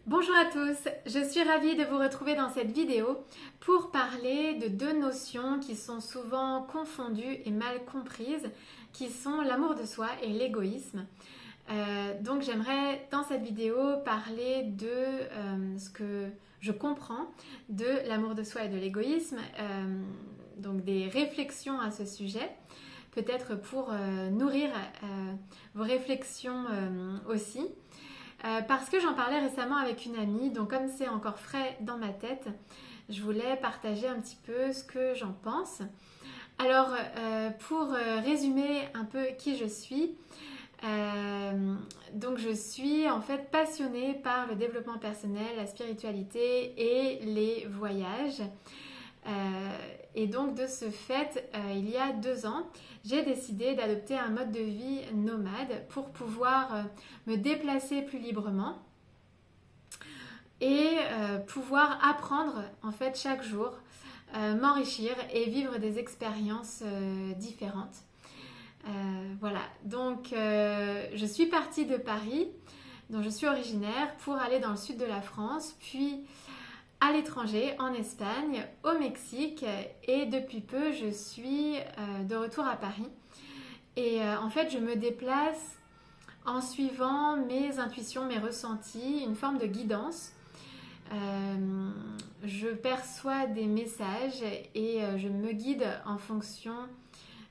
Bonjour à tous, je suis ravie de vous retrouver dans cette vidéo pour parler de deux notions qui sont souvent confondues et mal comprises, qui sont l'amour de soi et l'égoïsme. Donc j'aimerais dans cette vidéo parler de ce que je comprends de l'amour de soi et de l'égoïsme, donc des réflexions à ce sujet, peut-être pour nourrir vos réflexions aussi. Parce que j'en parlais récemment avec une amie, donc comme c'est encore frais dans ma tête, je voulais partager un petit peu ce que j'en pense. Alors, pour résumer un peu qui je suis, donc je suis en fait passionnée par le développement personnel, la spiritualité et les voyages. Et donc de ce fait, il y a 2 ans, j'ai décidé d'adopter un mode de vie nomade pour pouvoir me déplacer plus librement et pouvoir apprendre en fait chaque jour, m'enrichir et vivre des expériences différentes. Voilà, donc je suis partie de Paris, dont je suis originaire, pour aller dans le sud de la France, puis à l'étranger, en Espagne, au Mexique, et depuis peu je suis de retour à Paris. Et en fait je me déplace en suivant mes intuitions, mes ressentis, une forme de guidance. Je perçois des messages et je me guide en fonction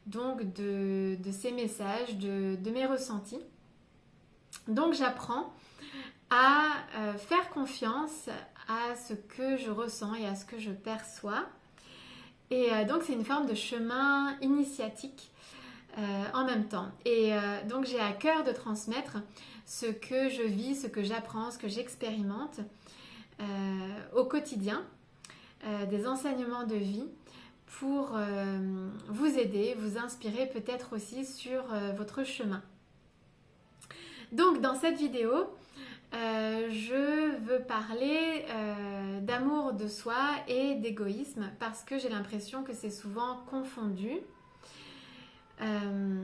donc de ces messages, de mes ressentis. Donc j'apprends à faire confiance à ce que je ressens et à ce que je perçois. Et donc c'est une forme de chemin initiatique en même temps. Et donc j'ai à cœur de transmettre ce que je vis, ce que j'apprends, ce que j'expérimente au quotidien, des enseignements de vie pour vous aider, vous inspirer peut-être aussi sur votre chemin. Donc dans cette vidéo, je veux parler d'amour de soi et d'égoïsme parce que j'ai l'impression que c'est souvent confondu. Ce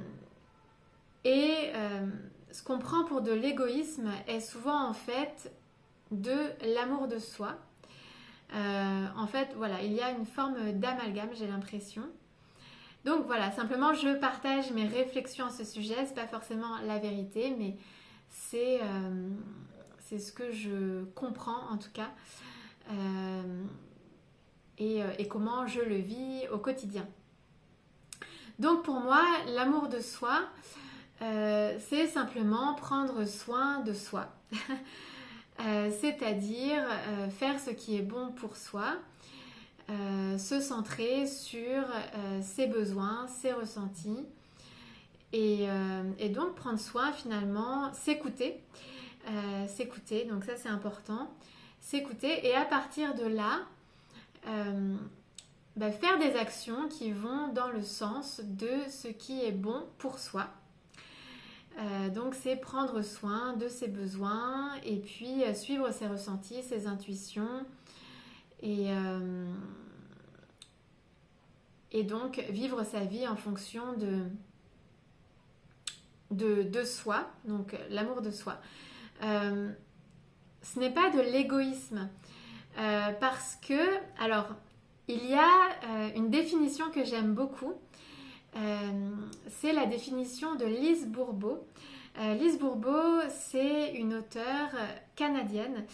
qu'on prend pour de l'égoïsme est souvent en fait de l'amour de soi. En fait, voilà, il y a une forme d'amalgame, j'ai l'impression. Donc voilà, simplement je partage mes réflexions à ce sujet, c'est pas forcément la vérité, mais c'est ce que je comprends en tout cas et comment je le vis au quotidien. Donc pour moi, l'amour de soi, c'est simplement prendre soin de soi. C'est-à-dire faire ce qui est bon pour soi, se centrer sur ses besoins, ses ressentis et donc prendre soin finalement, s'écouter. S'écouter, donc ça c'est important, s'écouter et à partir de là, faire des actions qui vont dans le sens de ce qui est bon pour soi. Donc c'est prendre soin de ses besoins et puis suivre ses ressentis, ses intuitions et donc vivre sa vie en fonction de soi, donc l'amour de soi. Ce n'est pas de l'égoïsme parce que, alors, il y a une définition que j'aime beaucoup, c'est la définition de Lise Bourbeau. Lise Bourbeau, c'est une auteure canadienne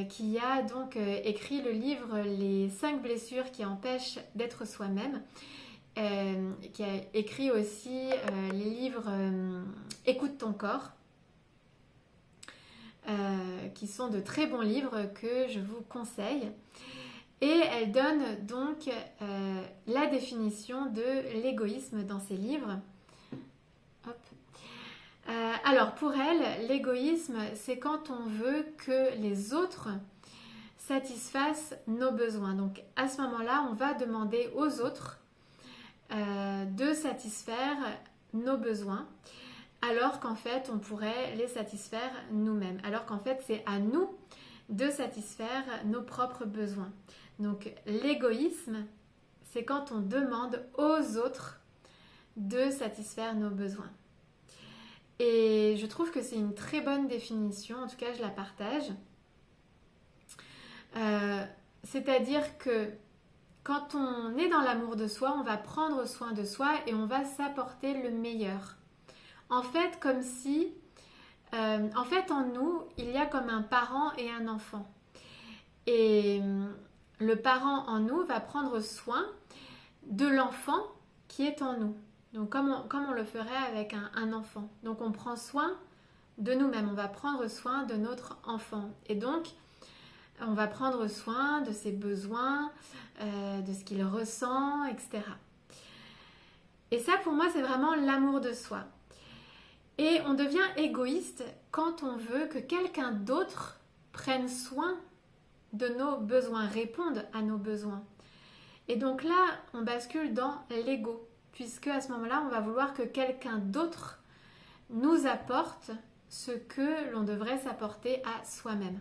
qui a donc écrit le livre Les 5 blessures qui empêchent d'être soi-même, qui a écrit aussi les livres Écoute ton corps, qui sont de très bons livres que je vous conseille. Et elle donne donc la définition de l'égoïsme dans ses livres. Hop. Alors pour elle, l'égoïsme, c'est quand on veut que les autres satisfassent nos besoins. Donc à ce moment-là, on va demander aux autres de satisfaire nos besoins, alors qu'en fait, on pourrait les satisfaire nous-mêmes. Alors qu'en fait, c'est à nous de satisfaire nos propres besoins. Donc l'égoïsme, c'est quand on demande aux autres de satisfaire nos besoins. Et je trouve que c'est une très bonne définition, en tout cas je la partage. C'est-à-dire que quand on est dans l'amour de soi, on va prendre soin de soi et on va s'apporter le meilleur. En fait, comme si... en fait, en nous, il y a comme un parent et un enfant. Et le parent en nous va prendre soin de l'enfant qui est en nous. Donc comme on le ferait avec un enfant. Donc on prend soin de nous-mêmes, on va prendre soin de notre enfant. Et donc on va prendre soin de ses besoins, de ce qu'il ressent, etc. Et ça pour moi c'est vraiment l'amour de soi. Et on devient égoïste quand on veut que quelqu'un d'autre prenne soin de nos besoins, réponde à nos besoins. Et donc là, on bascule dans l'ego, puisque à ce moment-là, on va vouloir que quelqu'un d'autre nous apporte ce que l'on devrait s'apporter à soi-même.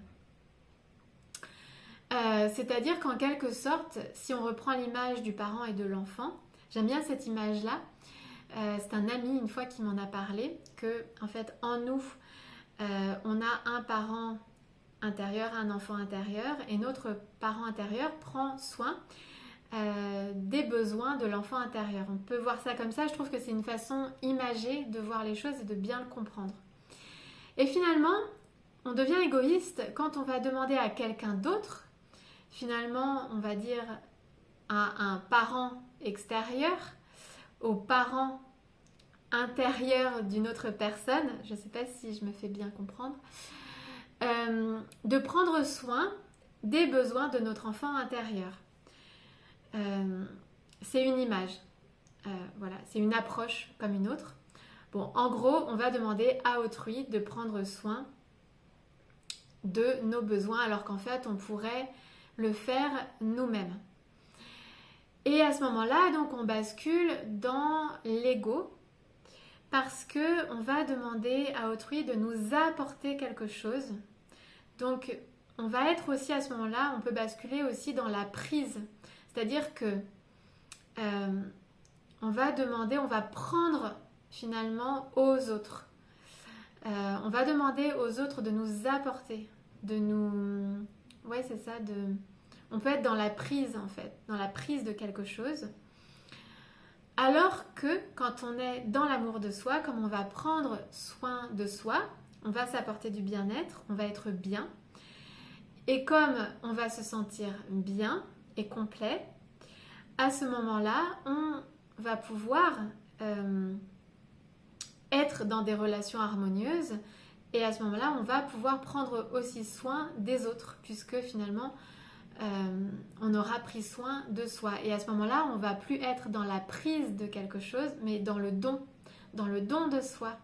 C'est-à-dire qu'en quelque sorte, si on reprend l'image du parent et de l'enfant, j'aime bien cette image-là, c'est un ami une fois qui m'en a parlé, que en fait en nous, on a un parent intérieur, un enfant intérieur, et notre parent intérieur prend soin des besoins de l'enfant intérieur. On peut voir ça comme ça, je trouve que c'est une façon imagée de voir les choses et de bien le comprendre. Et finalement, on devient égoïste quand on va demander à quelqu'un d'autre, finalement on va dire à un parent extérieur, au parent intérieur d'une autre personne, je ne sais pas si je me fais bien comprendre, de prendre soin des besoins de notre enfant intérieur. C'est une image, voilà, c'est une approche comme une autre. Bon, en gros, on va demander à autrui de prendre soin de nos besoins, alors qu'en fait, on pourrait le faire nous-mêmes. Et à ce moment-là, donc, on bascule dans l'ego, parce que on va demander à autrui de nous apporter quelque chose. Donc, on va être aussi à ce moment-là, on peut basculer aussi dans la prise. C'est-à-dire que on va demander, on va prendre finalement aux autres. On va demander aux autres de nous apporter, de nous... Ouais, c'est ça, on peut être dans la prise en fait, dans la prise de quelque chose. Alors que quand on est dans l'amour de soi, comme on va prendre soin de soi, on va s'apporter du bien-être, on va être bien. Et comme on va se sentir bien et complet, à ce moment-là, on va pouvoir être dans des relations harmonieuses. Et à ce moment-là, on va pouvoir prendre aussi soin des autres, puisque finalement, on aura pris soin de soi. Et à ce moment-là, on ne va plus être dans la prise de quelque chose, mais dans le don de soi.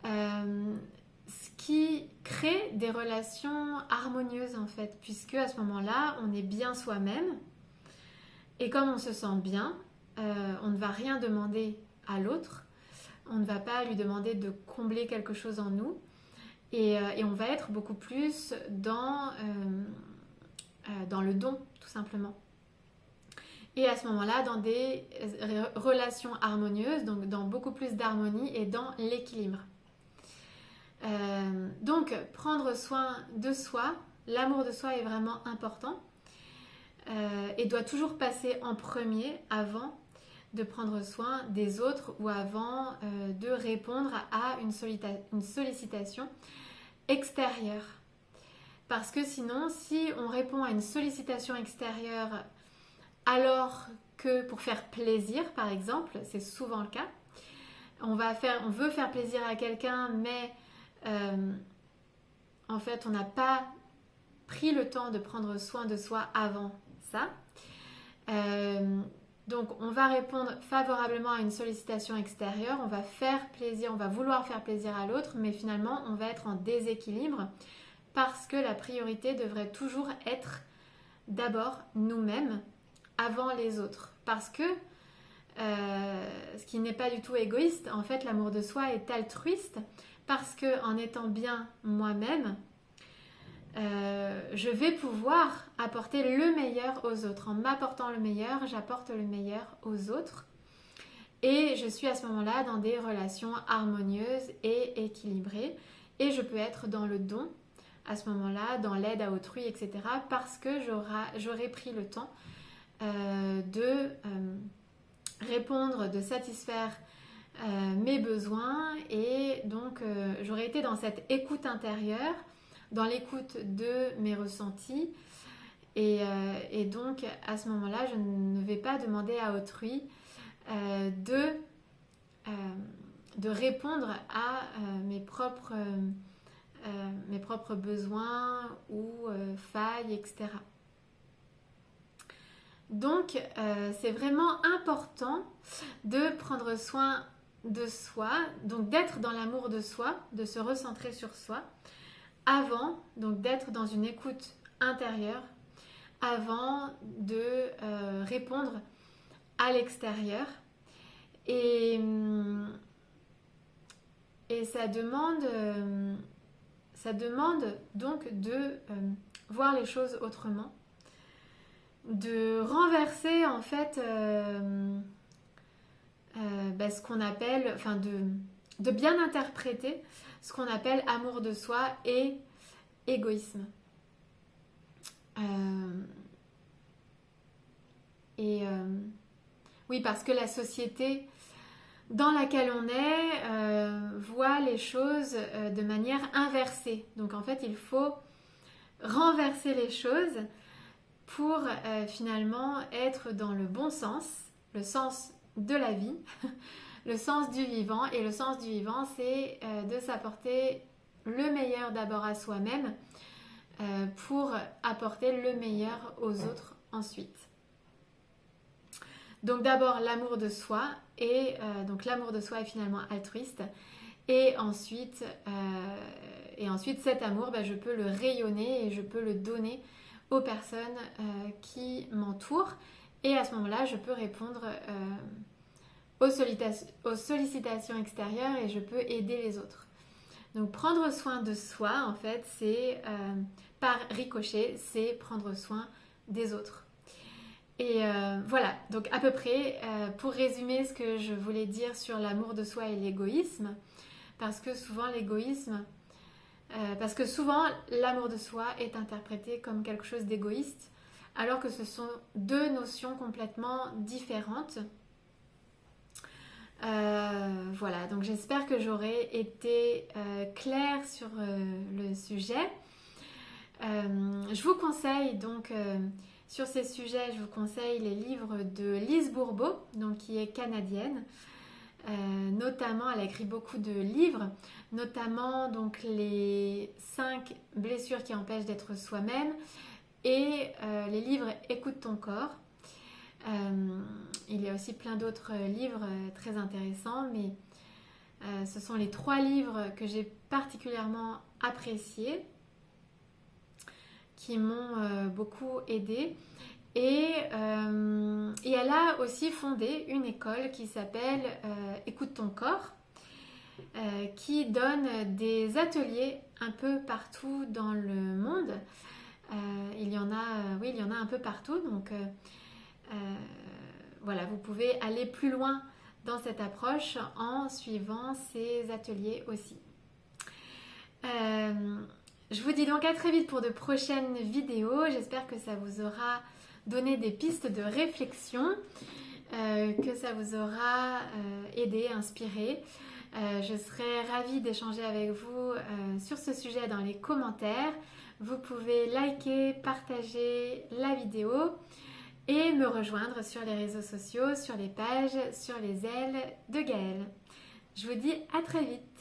Ce qui crée des relations harmonieuses en fait, puisque à ce moment-là, on est bien soi-même. Et comme on se sent bien, on ne va rien demander à l'autre. On ne va pas lui demander de combler quelque chose en nous. Et on va être beaucoup plus dans le don, tout simplement. Et à ce moment-là, dans des relations harmonieuses, donc dans beaucoup plus d'harmonie et dans l'équilibre. Donc, prendre soin de soi, l'amour de soi est vraiment important et doit toujours passer en premier avant de prendre soin des autres ou avant de répondre à une sollicitation extérieure. Parce que sinon, si on répond à une sollicitation extérieure alors que pour faire plaisir, par exemple, c'est souvent le cas, on veut faire plaisir à quelqu'un, mais en fait, on n'a pas pris le temps de prendre soin de soi avant ça. Donc, on va répondre favorablement à une sollicitation extérieure, on va faire plaisir, on va vouloir faire plaisir à l'autre, mais finalement, on va être en déséquilibre parce que la priorité devrait toujours être d'abord nous-mêmes avant les autres. Parce que ce qui n'est pas du tout égoïste, en fait, l'amour de soi est altruiste parce qu'en étant bien moi-même, je vais pouvoir apporter le meilleur aux autres. En m'apportant le meilleur, j'apporte le meilleur aux autres. Et je suis à ce moment-là dans des relations harmonieuses et équilibrées. Et je peux être dans le don à ce moment-là dans l'aide à autrui, etc. Parce que j'aurais pris le temps de répondre, de satisfaire mes besoins, et donc j'aurais été dans cette écoute intérieure, dans l'écoute de mes ressentis, et donc à ce moment-là je ne vais pas demander à autrui de répondre à mes propres besoins ou failles, etc. Donc c'est vraiment important de prendre soin de soi, donc d'être dans l'amour de soi, de se recentrer sur soi, avant donc d'être dans une écoute intérieure, avant de répondre à l'extérieur. Et ça demande donc de voir les choses autrement, de renverser en fait ce qu'on appelle, enfin de bien interpréter ce qu'on appelle amour de soi et égoïsme. Oui, parce que la société dans laquelle on est voit les choses de manière inversée. Donc en fait, il faut renverser les choses pour finalement être dans le bon sens, le sens de la vie, le sens du vivant. Et le sens du vivant, c'est de s'apporter le meilleur d'abord à soi-même pour apporter le meilleur aux autres ensuite. Donc d'abord l'amour de soi, et donc l'amour de soi est finalement altruiste, et ensuite cet amour, je peux le rayonner et je peux le donner aux personnes qui m'entourent, et à ce moment-là je peux répondre aux sollicitations extérieures et je peux aider les autres. Donc prendre soin de soi, en fait, c'est par ricochet, c'est prendre soin des autres. Et voilà, donc à peu près pour résumer ce que je voulais dire sur l'amour de soi et l'égoïsme, parce que souvent l'amour de soi est interprété comme quelque chose d'égoïste, alors que ce sont deux notions complètement différentes. Voilà, donc j'espère que j'aurai été claire sur le sujet. Je vous conseille donc sur ces sujets, je vous conseille les livres de Lise Bourbeau, donc qui est canadienne. Notamment, elle a écrit beaucoup de livres, notamment donc les 5 blessures qui empêchent d'être soi-même, et les livres Écoute ton corps. Il y a aussi plein d'autres livres très intéressants, mais ce sont les 3 livres que j'ai particulièrement appréciés, qui m'ont beaucoup aidée. Et elle a aussi fondé une école qui s'appelle Écoute ton corps, qui donne des ateliers un peu partout dans le monde. Il y en a un peu partout, donc voilà, vous pouvez aller plus loin dans cette approche en suivant ces ateliers aussi. Je vous dis donc à très vite pour de prochaines vidéos. J'espère que ça vous aura donné des pistes de réflexion, que ça vous aura aidé, inspiré. Je serai ravie d'échanger avec vous sur ce sujet dans les commentaires. Vous pouvez liker, partager la vidéo et me rejoindre sur les réseaux sociaux, sur les pages, sur les ailes de Gaëlle. Je vous dis à très vite.